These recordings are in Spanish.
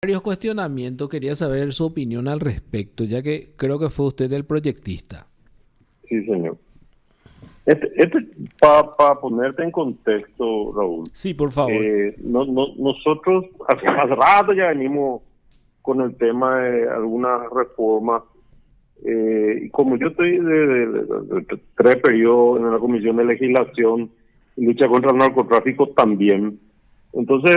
Varios cuestionamientos, quería saber su opinión al respecto, ya que creo que fue usted el proyectista. Sí, señor. Este para ponerte en contexto, Raúl, Sí, por favor. nosotros hace rato ya venimos con el tema de algunas reformas, y como yo estoy de 3 periodos en la Comisión de Legislación y lucha contra el narcotráfico también, entonces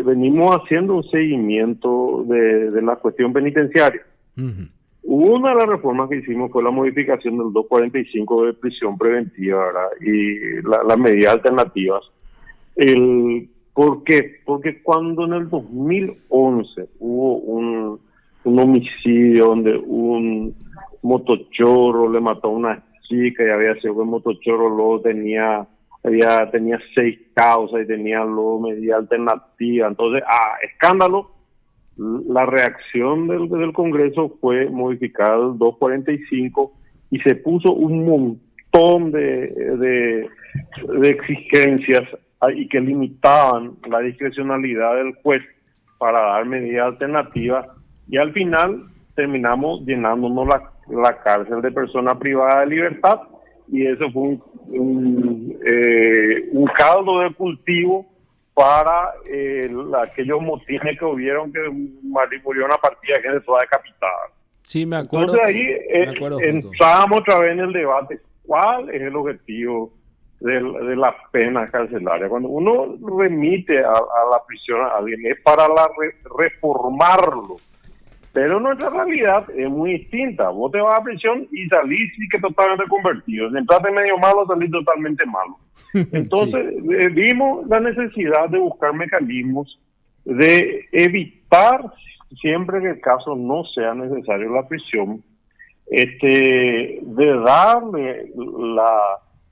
venimos haciendo un seguimiento de la cuestión penitenciaria. Ujú. Una de las reformas que hicimos fue la modificación del 245 de prisión preventiva, ¿verdad? Y las medidas alternativas. ¿Por qué? Porque cuando en el 2011 hubo un homicidio donde un motochorro le mató a una chica y había sido que el motochorro luego tenía 6 causas y tenía luego medida alternativa. Entonces, escándalo, la reacción del Congreso fue modificar el 245 y se puso un montón de exigencias y que limitaban la discrecionalidad del juez para dar medidas alternativas, y al final terminamos llenándonos la cárcel de personas privadas de libertad, y eso fue un caldo de cultivo para aquellos motines que hubieron, que murió una partida que toda decapitada. Sí, me Entonces acuerdo, ahí me acuerdo justo. entramos otra vez en el debate: ¿cuál es el objetivo de la pena carcelaria? Cuando uno remite a la prisión a alguien es para reformarlo, pero nuestra realidad es muy distinta. Vos te vas a prisión y salís y que totalmente convertido. Si entraste medio malo, salís totalmente malo. Sí, Entonces, vimos la necesidad de buscar mecanismos de evitar, siempre que el caso no sea necesario la prisión, de darle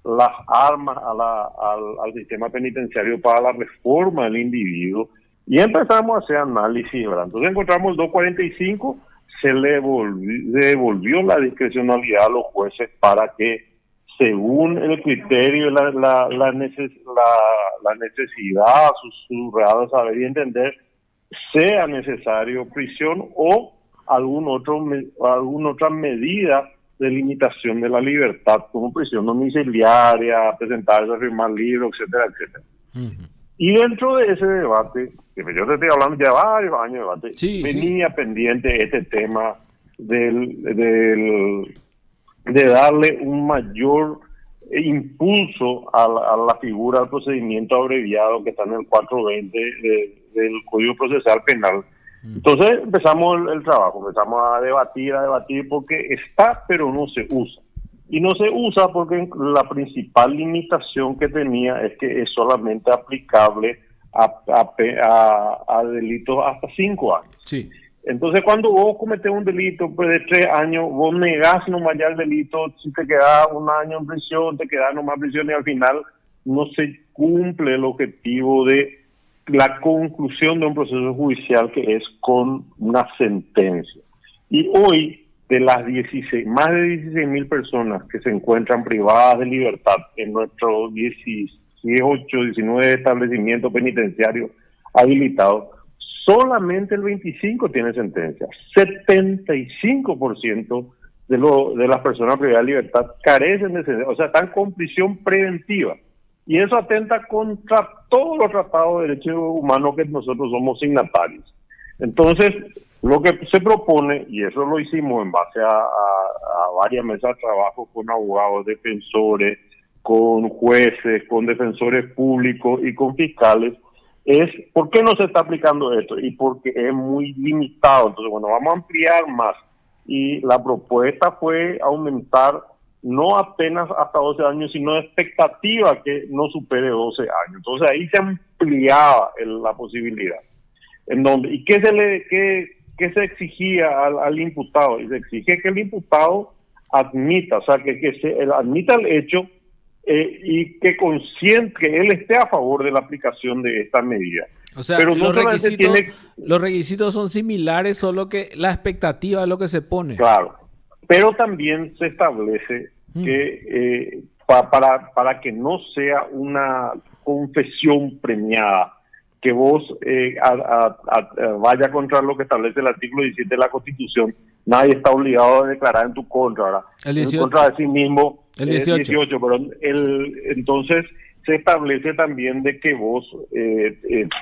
las armas al sistema penitenciario para la reforma del individuo, y empezamos a hacer análisis, ¿verdad? Entonces encontramos el 245, se le devolvió la discrecionalidad a los jueces para que, según el criterio, la necesidad, su real saber y entender, sea necesario prisión o alguna otra medida de limitación de la libertad, como prisión domiciliaria, presentarse a firmar libros, etcétera, etcétera. ujú. Y dentro de ese debate, que yo te estoy hablando ya de varios años de debate, Sí, sí. venía pendiente este tema de darle un mayor impulso a la figura del procedimiento abreviado que está en el 420 del Código Procesal Penal. Ujú. Entonces empezamos el trabajo, empezamos a debatir, porque está, pero no se usa. Y no se usa porque la principal limitación que tenía es que es solamente aplicable a delitos hasta 5 años. Sí. Entonces, cuando vos cometés un delito pues, de 3 años, vos negás nomás ya el delito. Si te quedás un año en prisión, te quedás nomás en prisión, y al final no se cumple el objetivo de la conclusión de un proceso judicial, que es con una sentencia. Y hoy, de las 16, más de 16.000 personas que se encuentran privadas de libertad en nuestros 18, 19 establecimientos penitenciarios habilitados, solamente el 25 tiene sentencia. 75% de las personas privadas de libertad carecen de sentencia, o sea, están con prisión preventiva. Y eso atenta contra todos los tratados de derechos humanos que nosotros somos signatarios. Entonces, lo que se propone, y eso lo hicimos en base a varias mesas de trabajo con abogados, defensores, con jueces, con defensores públicos y con fiscales, es por qué no se está aplicando esto, y porque es muy limitado. Entonces, bueno, vamos a ampliar más, y la propuesta fue aumentar no apenas hasta 12 años, sino de expectativa que no supere 12 años. Entonces ahí se ampliaba la posibilidad. ¿Y qué se exigía al imputado? Y se exige que el imputado admita, o sea, que se admita el hecho, y que él esté a favor de la aplicación de esta medida. O sea, Pero no solamente tiene, los requisitos son similares, solo que la expectativa es lo que se pone. claro, pero también se establece Mm. que para que no sea una confesión premiada, que vos vaya contra lo que establece el artículo 17 de la Constitución. Nadie está obligado a declarar en tu contra, ¿verdad? El 18. En contra de sí mismo. El 18. Perdón. Entonces se establece también de que vos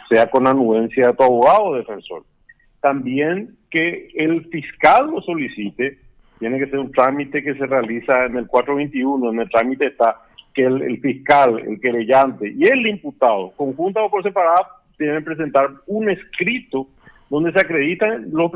sea con anuencia de tu abogado o defensor. También que el fiscal lo solicite. Tiene que ser un trámite que se realiza en el 421. En el trámite está que el fiscal, el querellante y el imputado, conjunta o por separado, deben presentar un escrito donde se acredita lo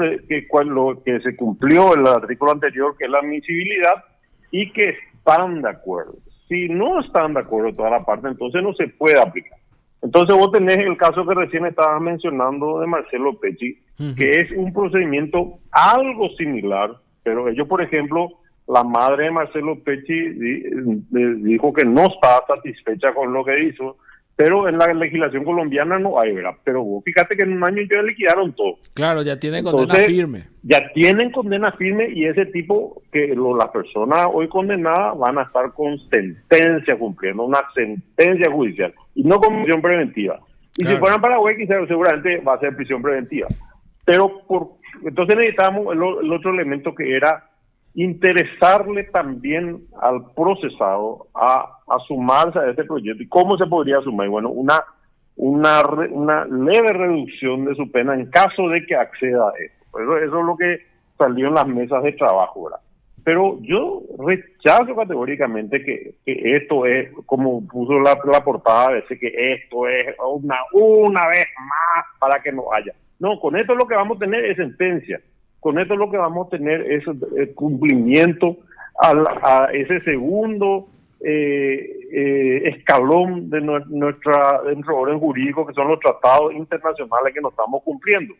que se cumplió el artículo anterior, que es la admisibilidad, y que están de acuerdo. Si no están de acuerdo toda la parte, entonces no se puede aplicar. Entonces vos tenés el caso que recién estabas mencionando de Marcelo Pecci, que es un procedimiento algo similar, pero ellos, por ejemplo, la madre de Marcelo Pecci dijo que no estaba satisfecha con lo que hizo, pero en la legislación colombiana no hay, ¿verdad? Pero vos fíjate que en un año ya liquidaron todo. Claro, ya tienen condena firme. Ya tienen condena firme, y ese tipo, las personas hoy condenadas van a estar con sentencia, cumpliendo una sentencia judicial, y no con prisión preventiva. Y claro, si fueran Paraguay, quizás seguramente va a ser prisión preventiva. Pero entonces necesitamos el otro elemento, que era interesarle también al procesado a sumarse a este proyecto. ¿Y cómo se podría sumar? Bueno, una leve reducción de su pena en caso de que acceda a esto. Eso es lo que salió en las mesas de trabajo, ¿verdad? Pero yo rechazo categóricamente que esto es, como puso la portada a veces, que esto es una vez más para que no haya. No, con esto lo que vamos a tener es sentencia. Con esto lo que vamos a tener es el cumplimiento a ese segundo escalón de nuestro orden jurídico, que son los tratados internacionales que nos estamos cumpliendo.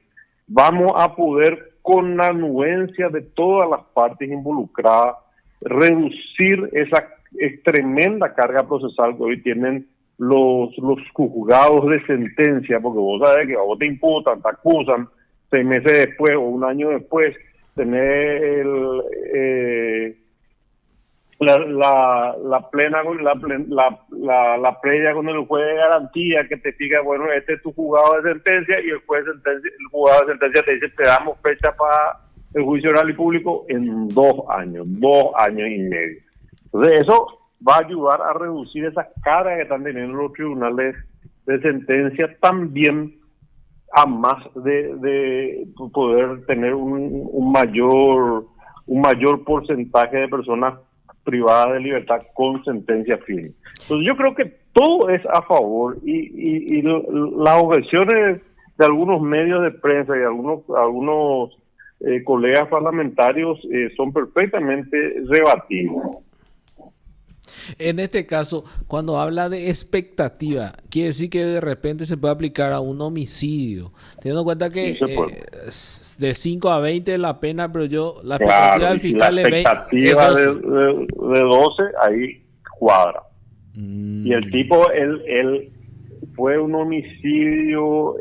Vamos a poder, con la anuencia de todas las partes involucradas, reducir esa tremenda carga procesal que hoy tienen los juzgados de sentencia, porque vos sabés que a vos te imputan, te acusan, 6 meses después o un año después, tener la previa con el juez de garantía que te diga, bueno, este es tu juzgado de sentencia, y el juzgado de sentencia te dice, te damos fecha para el juicio oral y público en 2 años y medio. Entonces eso va a ayudar a reducir esa carga que están teniendo los tribunales de sentencia, también a más de poder tener un mayor porcentaje de personas privadas de libertad con sentencia firme. Entonces yo creo que todo es a favor, y las objeciones de algunos medios de prensa y algunos colegas parlamentarios son perfectamente rebatibles. En este caso, cuando habla de expectativa, quiere decir que de repente se puede aplicar a un homicidio, teniendo en cuenta que de 5 a 20 la pena, pero la expectativa del fiscal es 20. La expectativa de 12, ahí cuadra. Y el tipo, él fue un homicidio,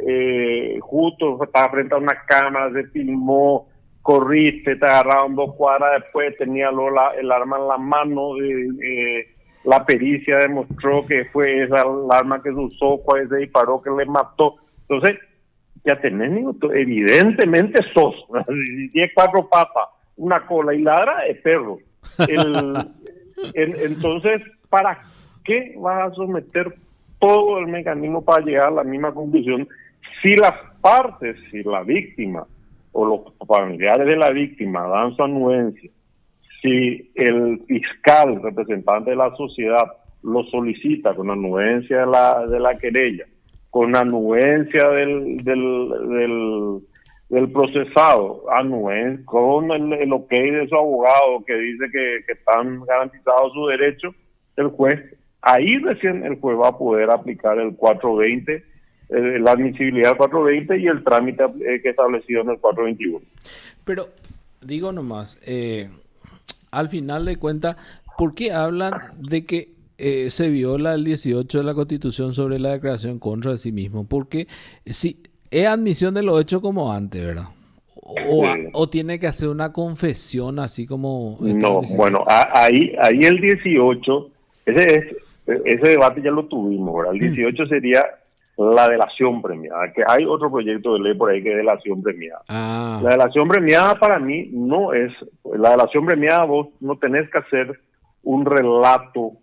justo estaba frente a una cámara, se filmó, corriste, te agarraron 2 cuadras después, tenía el arma en la mano, la pericia demostró que fue esa el arma que se usó, cuál se disparó, que le mató. Entonces, ya tenés, evidentemente sos, si tiene 4 patas, una cola y ladra, es perro. Entonces, ¿para qué vas a someter todo el mecanismo para llegar a la misma conclusión si las partes, si la víctima o los familiares de la víctima dan su anuencia, si el fiscal, representante de la sociedad, lo solicita con anuencia de la querella, con anuencia del procesado, con el ok de su abogado que dice que están garantizados sus derechos, el juez, ahí recién el juez va a poder aplicar el 420, la admisibilidad del 420 y el trámite que establecido en el 421. Pero digo nomás, al final de cuentas, ¿por qué hablan de que se viola el 18 de la Constitución sobre la declaración en contra de sí mismo? Porque si es admisión de los hechos como antes, ¿verdad? O tiene que hacer una confesión así como... No, bueno, ahí el 18, ese debate ya lo tuvimos, ¿verdad? El 18 sería la delación premiada, que hay otro proyecto de ley por ahí que es delación premiada. Ah, La delación premiada para mí no es, la delación premiada vos no tenés que hacer un relato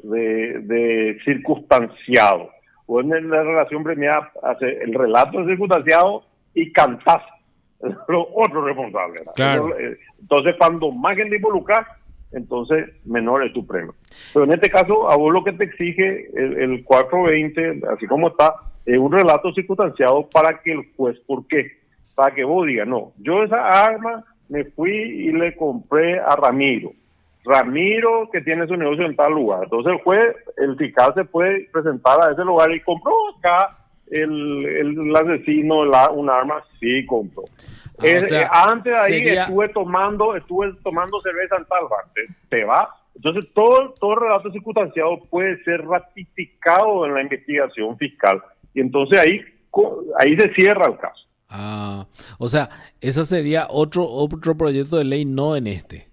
de circunstanciado. Vos en la relación premiada haces el relato de circunstanciado y cantás los otros responsables. claro. Entonces, cuando más gente involucra, entonces menor es tu premio. Pero en este caso, a vos lo que te exige el 420, así como está, es un relato circunstanciado para que el juez, ¿por qué? Para que vos digas, no, yo esa arma me fui y le compré a Ramiro. Ramiro que tiene su negocio en tal lugar. Entonces el juez, el fiscal se puede presentar a ese lugar y compró acá el asesino un arma, sí compró. O sea, antes de ahí estuve tomando cerveza en tal bar, te va. Entonces todo relato circunstanciado puede ser ratificado en la investigación fiscal y entonces ahí se cierra el caso. Ah, o sea, ese sería otro proyecto de ley, no en este.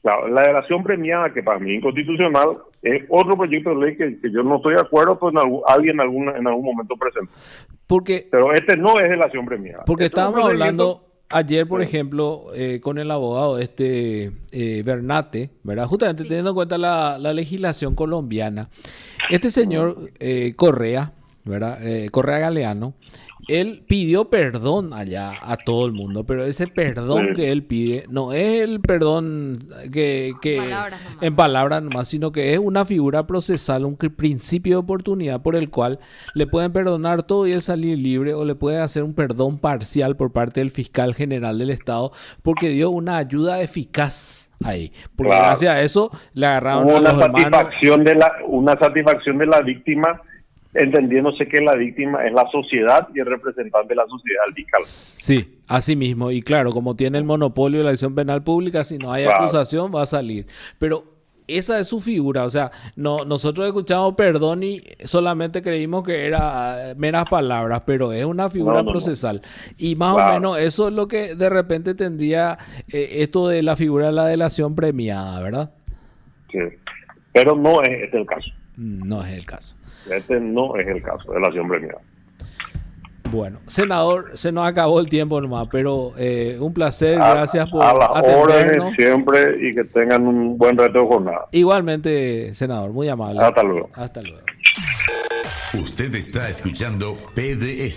Claro, la delación premiada, que para mí es inconstitucional, es otro proyecto de ley que yo no estoy de acuerdo, pues alguien en algún momento presentó. Pero este no es delación premiada. Porque este estábamos hablando ayer, por ejemplo, con el abogado Bernate, ¿verdad? Justamente teniendo en cuenta la legislación colombiana. Este señor Correa, ¿verdad? Correa Galeano, él pidió perdón allá a todo el mundo, pero ese perdón que él pide no es el perdón que en palabras nomás, sino que es una figura procesal, un principio de oportunidad por el cual le pueden perdonar todo y él salir libre, o le puede hacer un perdón parcial por parte del fiscal general del Estado porque dio una ayuda eficaz ahí. Porque gracias a eso le agarraron a los hermanos. Una satisfacción de la víctima, entendiéndose que la víctima es la sociedad y el representante de la sociedad al fiscal. Sí, así mismo. Y claro, como tiene el monopolio de la acción penal pública, si no hay acusación va a salir. Pero esa es su figura. O sea, nosotros escuchamos perdón y solamente creímos que era meras palabras, pero es una figura procesal. Y más o menos eso es lo que de repente tendría esto de la figura de la delación premiada, ¿verdad? Sí, pero no es este el caso. No es el caso. Este no es el caso de la acción premiada. Bueno, senador, se nos acabó el tiempo nomás, pero un placer, gracias por atendernos. A las órdenes siempre y que tengan un buen resto de jornada. Igualmente, senador, muy amable. Hasta luego. Hasta luego. Usted está escuchando PDS.